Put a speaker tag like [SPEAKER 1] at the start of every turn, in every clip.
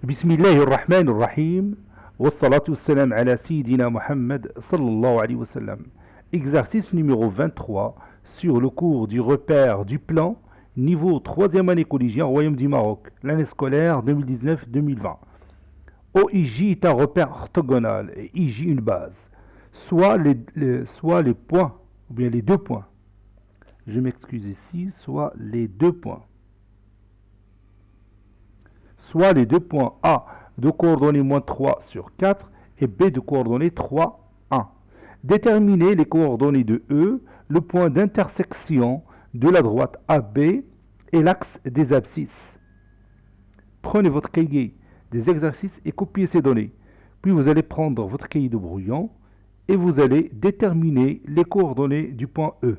[SPEAKER 1] بسم الله الرحمن الرحيم والصلاة والسلام على سيدنا Mohammed sallallahu alayhi wa sallam. Exercice numéro 23 sur le cours du repère du plan, niveau 3e année collégienne au Royaume du Maroc, l'année scolaire 2019-2020. OIJ est un repère orthogonal et IJ une base, soit les points, ou bien les deux points. Je m'excuse ici, soit les deux points. Soit les deux points A de coordonnées moins 3 sur 4 et B de coordonnées 3, 1. Déterminez les coordonnées de E, le point d'intersection de la droite AB et l'axe des abscisses. Prenez votre cahier des exercices et copiez ces données. Puis vous allez prendre votre cahier de brouillon et vous allez déterminer les coordonnées du point E.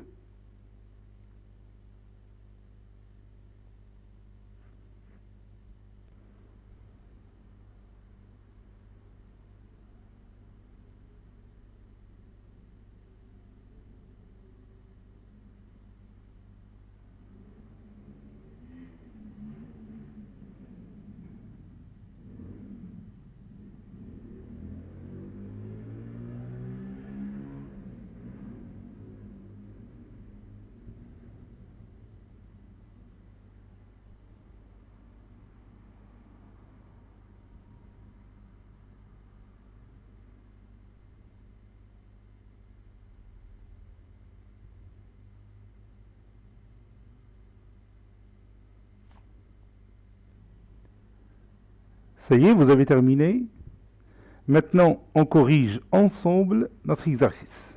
[SPEAKER 1] Ça y est, vous avez terminé. Maintenant, on corrige ensemble notre exercice.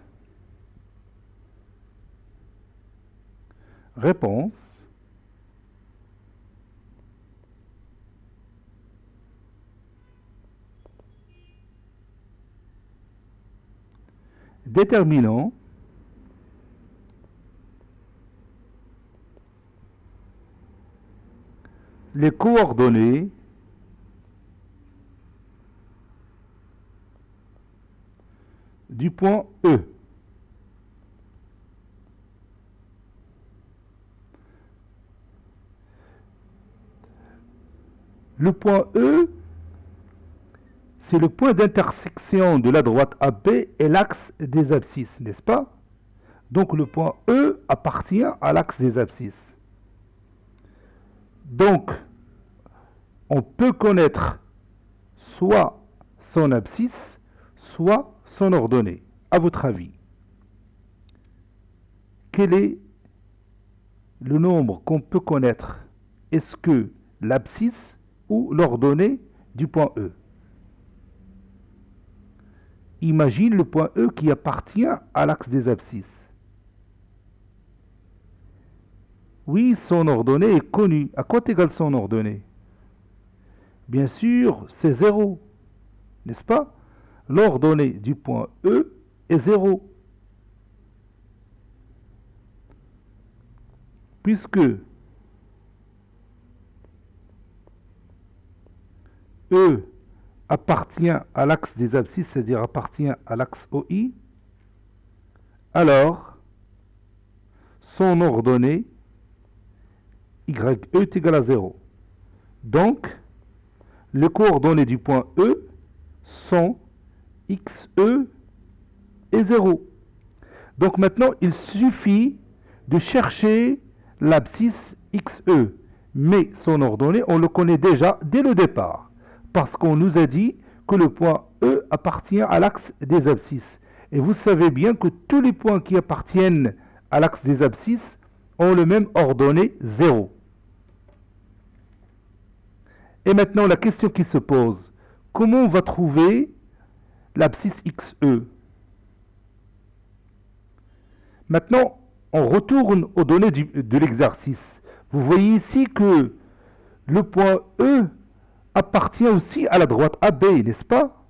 [SPEAKER 1] Réponse. Déterminant. Les coordonnées du point E. Le point E, c'est le point d'intersection de la droite AB et l'axe des abscisses, n'est-ce pas? Donc le point E appartient à l'axe des abscisses. Donc, on peut connaître soit son abscisse, soit son ordonnée. À votre avis, quel est le nombre qu'on peut connaître? Est-ce que l'abscisse ou l'ordonnée du point E? Imagine le point E qui appartient à l'axe des abscisses. Oui, son ordonnée est connue. À quoi égale son ordonnée? Bien sûr, c'est 0, n'est-ce pas? L'ordonnée du point E est 0. Puisque E appartient à l'axe des abscisses, c'est-à-dire appartient à l'axe OI, alors son ordonnée YE est égal à 0. Donc, les coordonnées du point E sont XE est 0. Donc maintenant, il suffit de chercher l'abscisse XE. Mais son ordonnée, on le connaît déjà dès le départ. Parce qu'on nous a dit que le point E appartient à l'axe des abscisses. Et vous savez bien que tous les points qui appartiennent à l'axe des abscisses ont le même ordonnée 0. Et maintenant, la question qui se pose, comment on va trouver l'abscisse XE? Maintenant, on retourne aux données de l'exercice. Vous voyez ici que le point E appartient aussi à la droite AB, n'est-ce pas?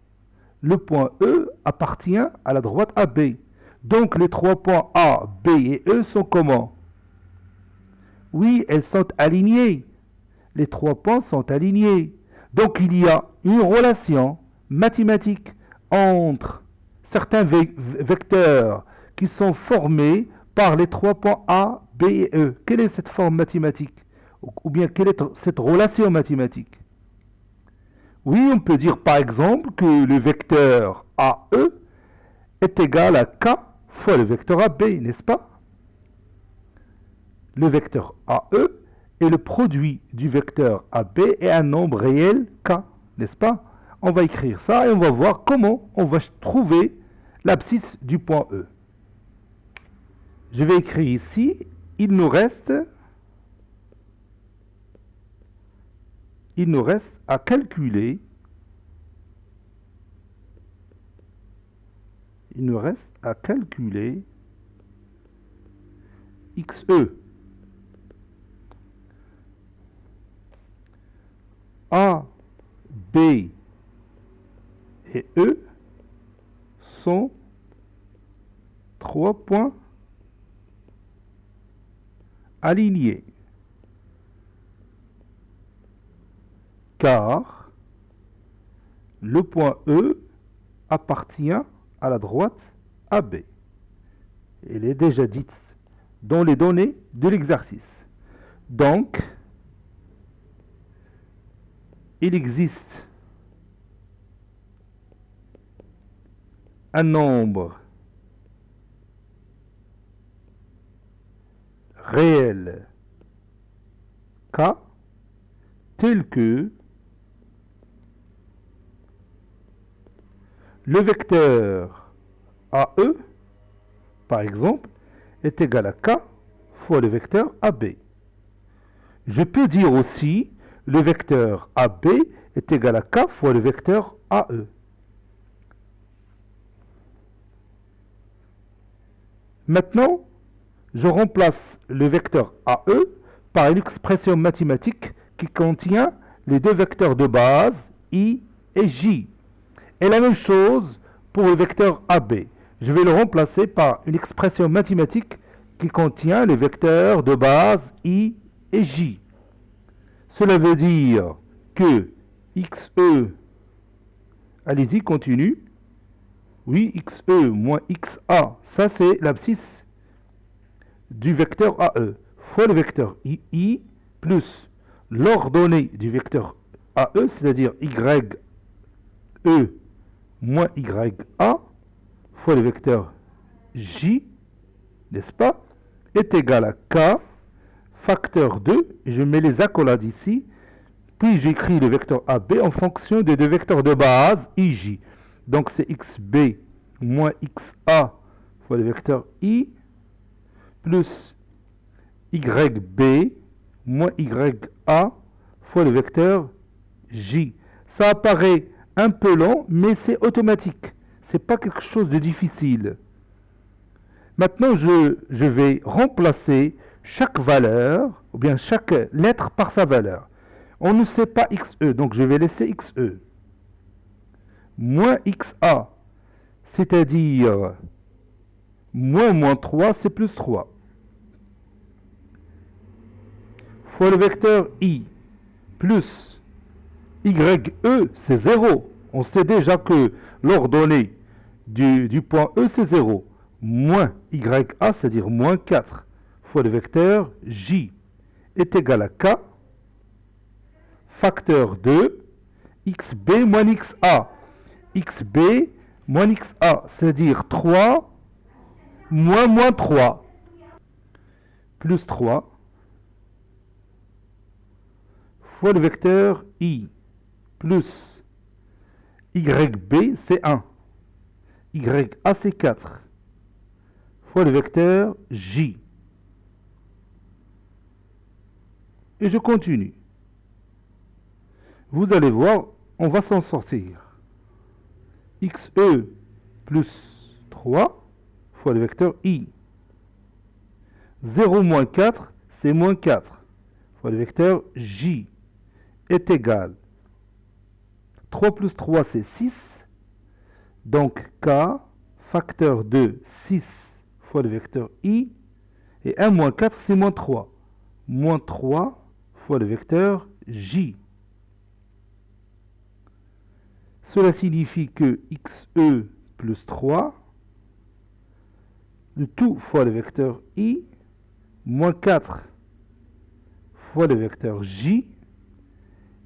[SPEAKER 1] Le point E appartient à la droite AB. Donc les trois points A, B et E sont comment? Oui, elles sont alignées. Les trois points sont alignés. Donc il y a une relation mathématique entre certains vecteurs qui sont formés par les trois points A, B et E. Quelle est cette forme mathématique? Ou bien quelle est cette relation mathématique? Oui, on peut dire par exemple que le vecteur AE est égal à K fois le vecteur AB, n'est-ce pas? Le vecteur AE est le produit du vecteur AB et un nombre réel K, n'est-ce pas? On va écrire ça et on va voir comment on va trouver l'abscisse du point E. Je vais écrire ici, il nous reste à calculer XE. A, B et E sont 3 points alignés, car le point E appartient à la droite AB. Elle est déjà dite dans les données de l'exercice. Donc, il existe un nombre réel K tel que le vecteur AE, par exemple, est égal à K fois le vecteur AB. Je peux dire aussi le vecteur AB est égal à K fois le vecteur AE. Maintenant, je remplace le vecteur AE par une expression mathématique qui contient les deux vecteurs de base, I et J. Et la même chose pour le vecteur AB. Je vais le remplacer par une expression mathématique qui contient les vecteurs de base, I et J. Cela veut dire que XE, allez-y, continue. Oui, XE moins XA, ça c'est l'abscisse du vecteur AE, fois le vecteur I plus l'ordonnée du vecteur AE, c'est-à-dire YE moins YA, fois le vecteur J, n'est-ce pas, est égal à K, facteur 2, je mets les accolades ici, puis j'écris le vecteur AB en fonction des deux vecteurs de base, IJ. Donc c'est XB moins XA fois le vecteur I, plus YB moins YA fois le vecteur J. Ça apparaît un peu long, mais c'est automatique. Ce n'est pas quelque chose de difficile. Maintenant, je vais remplacer chaque valeur, ou bien chaque lettre par sa valeur. On ne sait pas XE, donc je vais laisser XE. Moins XA, c'est-à-dire moins 3, c'est plus 3. Fois le vecteur I, plus YE, c'est 0. On sait déjà que l'ordonnée du point E, c'est 0. Moins YA, c'est-à-dire moins 4, fois le vecteur J, est égal à K, facteur 2, XB moins XA. XB moins XA, c'est-à-dire 3 moins 3, plus 3, fois le vecteur I, plus YB, c'est 1. YA, c'est 4, fois le vecteur J. Et je continue. Vous allez voir, on va s'en sortir. XE plus 3 fois le vecteur I. 0 moins 4, c'est moins 4 fois le vecteur J est égal. 3 plus 3, c'est 6. Donc K, facteur de 6 fois le vecteur I. Et 1 moins 4, c'est moins 3. Moins 3 fois le vecteur J. Cela signifie que XE plus 3, le tout fois le vecteur I, moins 4 fois le vecteur J,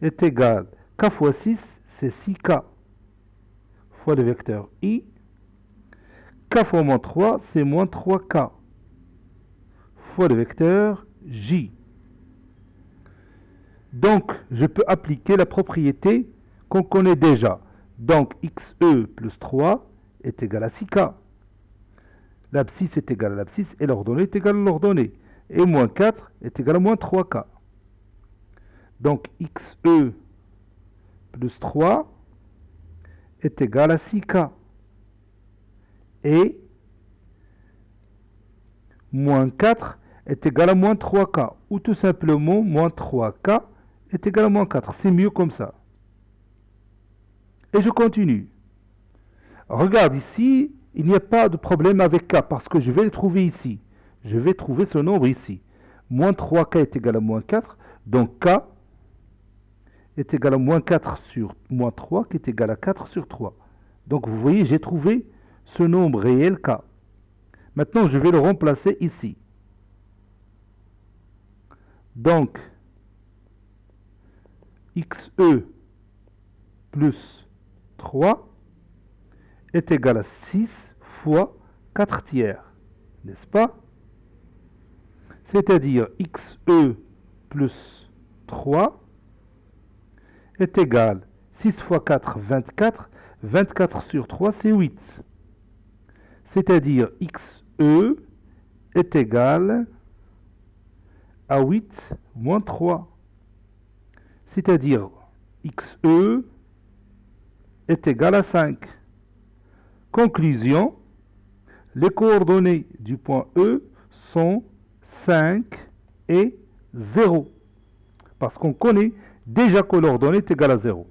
[SPEAKER 1] est égal K fois 6, c'est 6K fois le vecteur I. K fois moins 3, c'est moins 3K fois le vecteur J. Donc, je peux appliquer la propriété qu'on connaît déjà. Donc, XE plus 3 est égal à 6K. L'abscisse est égal à l'abscisse et l'ordonnée est égal à l'ordonnée. Et moins 4 est égal à moins 3K. Donc, XE plus 3 est égal à 6K. Et moins 4 est égal à moins 3K. Ou tout simplement, moins 3K est égal à moins 4. C'est mieux comme ça. Et je continue. Regarde ici, il n'y a pas de problème avec K parce que je vais le trouver ici. Je vais trouver ce nombre ici. Moins 3K est égal à moins 4. Donc K est égal à moins 4 sur moins 3 qui est égal à 4 sur 3. Donc vous voyez, j'ai trouvé ce nombre réel K. Maintenant, je vais le remplacer ici. Donc, XE plus 3 est égal à 6 fois 4 tiers, n'est-ce pas? C'est-à-dire XE plus 3 est égal à 6 fois 4, 24. 24 sur 3, c'est 8. C'est-à-dire XE est égal à 8 moins 3. C'est-à-dire XE est égal à 5. Conclusion, les coordonnées du point E sont 5 et 0. Parce qu'on connaît déjà que l'ordonnée est égale à 0.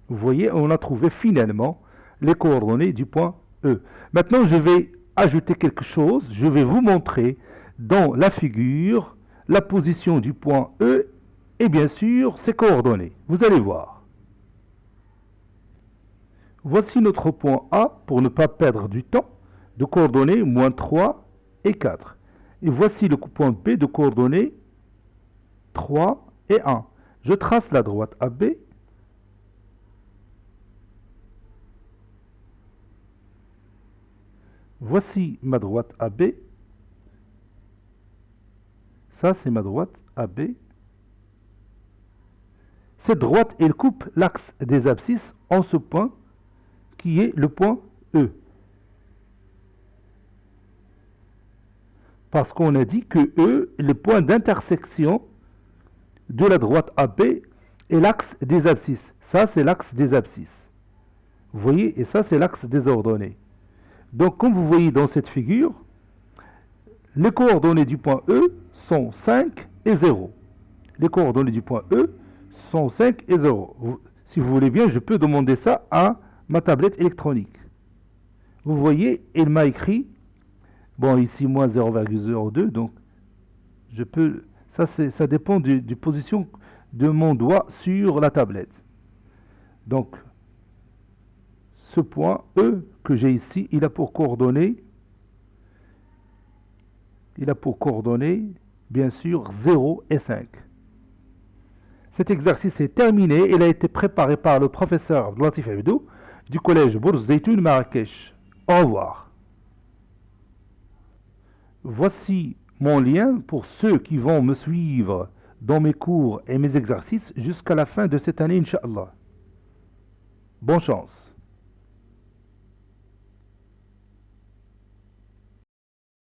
[SPEAKER 1] Vous voyez, on a trouvé finalement les coordonnées du point E. Maintenant, je vais ajouter quelque chose. Je vais vous montrer dans la figure la position du point E et bien sûr ses coordonnées. Vous allez voir. Voici notre point A pour ne pas perdre du temps, de coordonnées moins 3 et 4. Et voici le point B de coordonnées 3 et 1. Je trace la droite AB. Voici ma droite AB. Ça, c'est ma droite AB. Cette droite, elle coupe l'axe des abscisses en ce point qui est le point E. Parce qu'on a dit que E est le point d'intersection de la droite AB et l'axe des abscisses. Ça, c'est l'axe des abscisses. Vous voyez, et ça, c'est l'axe des ordonnées. Donc, comme vous voyez dans cette figure, les coordonnées du point E sont 5 et 0. Les coordonnées du point E sont 5 et 0. Si vous voulez bien, je peux demander ça à ma tablette électronique. Vous voyez, il m'a écrit, bon, ici, moins 0,02, donc je peux, ça dépend de position de mon doigt sur la tablette. Donc, ce point E que j'ai ici, il a pour coordonnées, bien sûr, 0 et 5. Cet exercice est terminé. Il a été préparé par le professeur Abdelatif Abidou du collège Bourz Zeytoun Marrakech. Au revoir. Voici mon lien pour ceux qui vont me suivre dans mes cours et mes exercices jusqu'à la fin de cette année, Inch'Allah. Bonne chance.